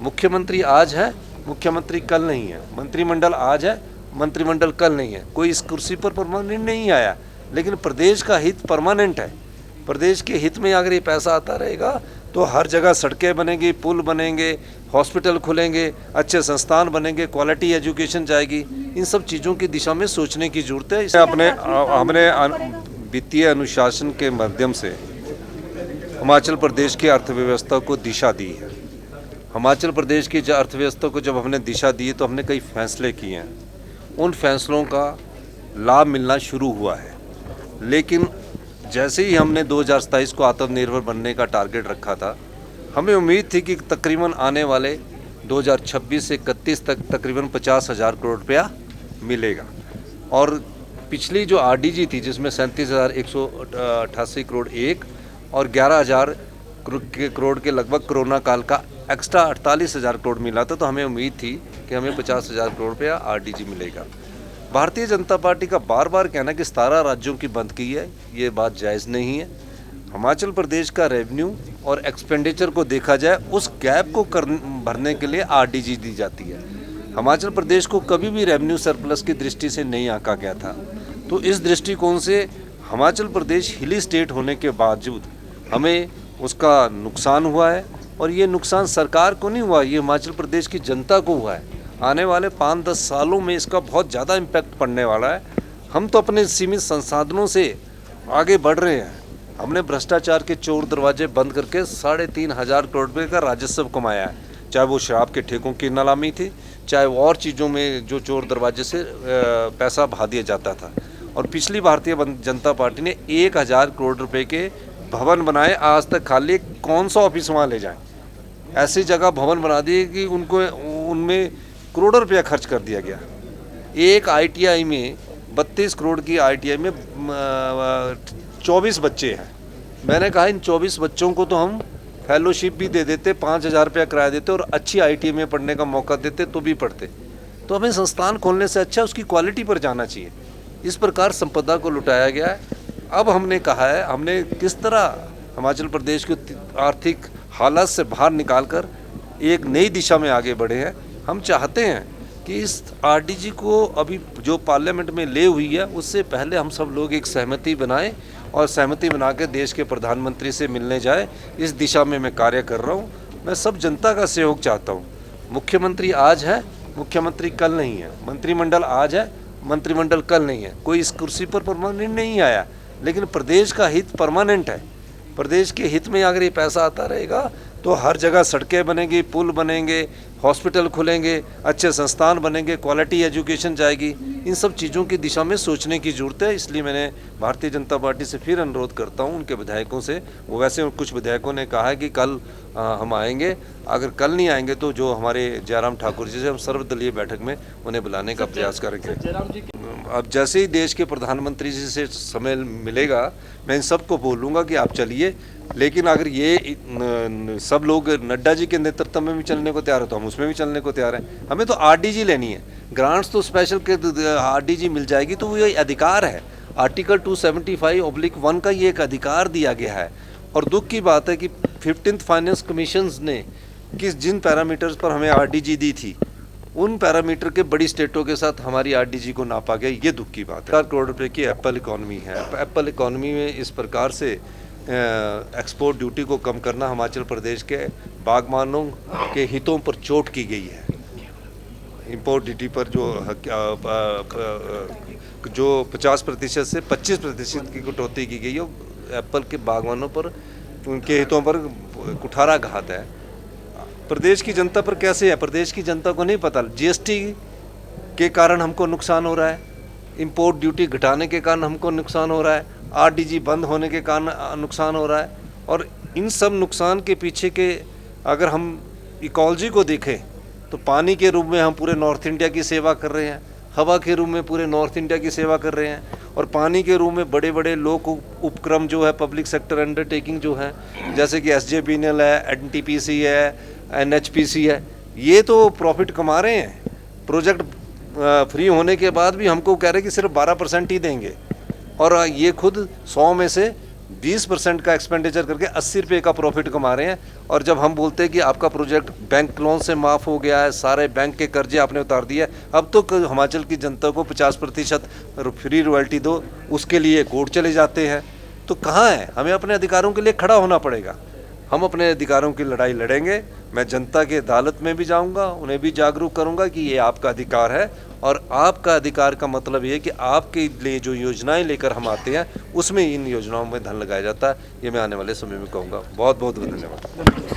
मुख्यमंत्री आज है, मुख्यमंत्री कल नहीं है। मंत्रिमंडल आज है, मंत्रिमंडल कल नहीं है। कोई इस कुर्सी पर परमानेंट नहीं आया, लेकिन प्रदेश का हित परमानेंट है। प्रदेश के हित में अगर ये पैसा आता रहेगा तो हर जगह सड़कें बनेंगी, पुल बनेंगे, हॉस्पिटल खुलेंगे, अच्छे संस्थान बनेंगे, क्वालिटी एजुकेशन जाएगी। इन सब चीज़ों की दिशा में सोचने की जरूरत है। हमने वित्तीय अनुशासन के माध्यम से हिमाचल प्रदेश की अर्थव्यवस्था को दिशा दी है। हिमाचल प्रदेश की अर्थव्यवस्था को जब हमने दिशा दी तो हमने कई फैसले किए हैं। उन फैसलों का लाभ मिलना शुरू हुआ है, लेकिन जैसे ही हमने 2027 को आत्मनिर्भर बनने का टारगेट रखा था, हमें उम्मीद थी कि तकरीबन आने वाले 2026 से 31 तक तकरीबन 50,000 करोड़ रुपया मिलेगा। और पिछली जो आरडीजी थी, जिसमें 37,188 करोड़ एक और 11,000 करोड़ के लगभग कोरोना काल का एक्स्ट्रा 48,000 करोड़ मिला था, तो हमें उम्मीद थी कि हमें 50,000 करोड़ रुपया आरडीजी मिलेगा। भारतीय जनता पार्टी का बार बार कहना कि 17 राज्यों की बंद की है, ये बात जायज़ नहीं है। हिमाचल प्रदेश का रेवेन्यू और एक्सपेंडिचर को देखा जाए, उस गैप को भरने के लिए आरडीजी दी जाती है। हिमाचल प्रदेश को कभी भी रेवेन्यू सरप्लस की दृष्टि से नहीं आंका गया था। तो इस दृष्टिकोण से हिमाचल प्रदेश हिली स्टेट होने के बावजूद हमें उसका नुकसान हुआ है, और ये नुकसान सरकार को नहीं हुआ, ये हिमाचल प्रदेश की जनता को हुआ है। आने वाले 5-10 सालों में इसका बहुत ज़्यादा इम्पैक्ट पड़ने वाला है। हम तो अपने सीमित संसाधनों से आगे बढ़ रहे हैं। हमने भ्रष्टाचार के चोर दरवाजे बंद करके 3,500 करोड़ रुपये का राजस्व कमाया है, चाहे वो शराब के ठेकों की नीलामी थी, चाहे वो और चीज़ों में जो चोर दरवाजे से पैसा बहा दिया जाता था। और पिछली भारतीय जनता पार्टी ने 1,000 करोड़ रुपये के भवन बनाए, आज तक खाली कौन सा ऑफिस वहाँ ले जाएं। ऐसी जगह भवन बना दिए कि उनमें करोड़ों रुपया खर्च कर दिया गया। एक आईटीआई में 32 करोड़ की आईटीआई में 24 बच्चे हैं। मैंने कहा इन 24 बच्चों को तो हम फेलोशिप भी दे देते, 5,000 रुपया किराया देते और अच्छी आईटीआई में पढ़ने का मौका देते तो भी पढ़ते। तो हमें संस्थान खोलने से अच्छा उसकी क्वालिटी पर जाना चाहिए। इस प्रकार संपदा को लुटाया गया है। अब हमने कहा है, हमने किस तरह हिमाचल प्रदेश को आर्थिक हालात से बाहर निकालकर एक नई दिशा में आगे बढ़े हैं। हम चाहते हैं कि इस आरडीजी को अभी जो पार्लियामेंट में ले हुई है, उससे पहले हम सब लोग एक सहमति बनाएं और सहमति बना के देश के प्रधानमंत्री से मिलने जाए। इस दिशा में मैं कार्य कर रहा हूँ। मैं सब जनता का सहयोग चाहता हूँ। मुख्यमंत्री आज है, मुख्यमंत्री कल नहीं है। मंत्रिमंडल आज है, मंत्रिमंडल कल नहीं है। कोई इस कुर्सी पर परमानेंट नहीं आया, लेकिन प्रदेश का हित परमानेंट है। प्रदेश के हित में अगर ये पैसा आता रहेगा तो हर जगह सड़कें बनेंगी, पुल बनेंगे, हॉस्पिटल खुलेंगे, अच्छे संस्थान बनेंगे, क्वालिटी एजुकेशन जाएगी। इन सब चीज़ों की दिशा में सोचने की ज़रूरत है। इसलिए मैंने भारतीय जनता पार्टी से फिर अनुरोध करता हूं, उनके विधायकों से। वो वैसे कुछ विधायकों ने कहा है कि कल हम आएंगे, अगर कल नहीं आएंगे तो जो हमारे जयराम ठाकुर जी से हम सर्वदलीय बैठक में उन्हें बुलाने का प्रयास करेंगे। अब जैसे ही देश के प्रधानमंत्री जी से समय मिलेगा, मैं इन सबको बोलूँगा कि आप चलिए। लेकिन अगर ये सब लोग नड्डा जी के नेतृत्व में भी चलने को तैयार है तो हम उसमें भी चलने को तैयार हैं। हमें तो आरडीजी लेनी है। ग्रांट्स तो स्पेशल के आरडीजी मिल जाएगी, तो वो ये अधिकार है। आर्टिकल 275/1 का ये एक अधिकार दिया गया है। और दुख की बात है कि 15th फाइनेंस कमीशन ने जिन पैरामीटर्स पर हमें आरडीजी दी थी, उन पैरामीटर के बड़ी स्टेटों के साथ हमारी आरडीजी को नापा गया। ये दुख की बात है। 4 करोड़ रुपए की एप्पल इकॉनमी है। एप्पल इकॉनमी में इस प्रकार से एक्सपोर्ट ड्यूटी को कम करना हिमाचल प्रदेश के बागबानों के हितों पर चोट की गई है। इंपोर्ट ड्यूटी पर जो 50% से 25% की कटौती की गई है, एप्पल के बागबानों पर, उनके हितों पर कुठाराघात है। प्रदेश की जनता पर कैसे है? प्रदेश की जनता को नहीं पता। जीएसटी के कारण हमको नुकसान हो रहा है, इंपोर्ट ड्यूटी घटाने के कारण हमको नुकसान हो रहा है, आरडीजी बंद होने के कारण नुकसान हो रहा है। और इन सब नुकसान के पीछे के अगर हम इकोलॉजी को देखें तो पानी के रूप में हम पूरे नॉर्थ इंडिया की सेवा कर रहे हैं, हवा के रूप में पूरे नॉर्थ इंडिया की सेवा कर रहे हैं, और पानी के रूप में बड़े बड़े लोक उपक्रम जो है, पब्लिक सेक्टर अंडरटेकिंग जो है, जैसे कि SJVNL है, NTPC है, NHPC है, ये तो प्रॉफिट कमा रहे हैं। प्रोजेक्ट फ्री होने के बाद भी हमको कह रहे हैं कि सिर्फ 12% ही देंगे, और ये खुद 100 में से 20% का एक्सपेंडिचर करके 80 रुपये का प्रॉफिट कमा रहे हैं। और जब हम बोलते हैं कि आपका प्रोजेक्ट बैंक लोन से माफ़ हो गया है, सारे बैंक के कर्जे आपने उतार दिए, अब तो हिमाचल की जनता को 50% फ्री रॉयल्टी दो, उसके लिए कोर्ट चले जाते हैं। तो कहाँ है? हमें अपने अधिकारों के लिए खड़ा होना पड़ेगा। हम अपने अधिकारों की लड़ाई लड़ेंगे। मैं जनता के अदालत में भी जाऊंगा, उन्हें भी जागरूक करूंगा कि ये आपका अधिकार है। और आपका अधिकार का मतलब ये है कि आपके लिए जो योजनाएं लेकर हम आते हैं उसमें इन योजनाओं में धन लगाया जाता है। ये मैं आने वाले समय में कहूँगा। बहुत बहुत धन्यवाद।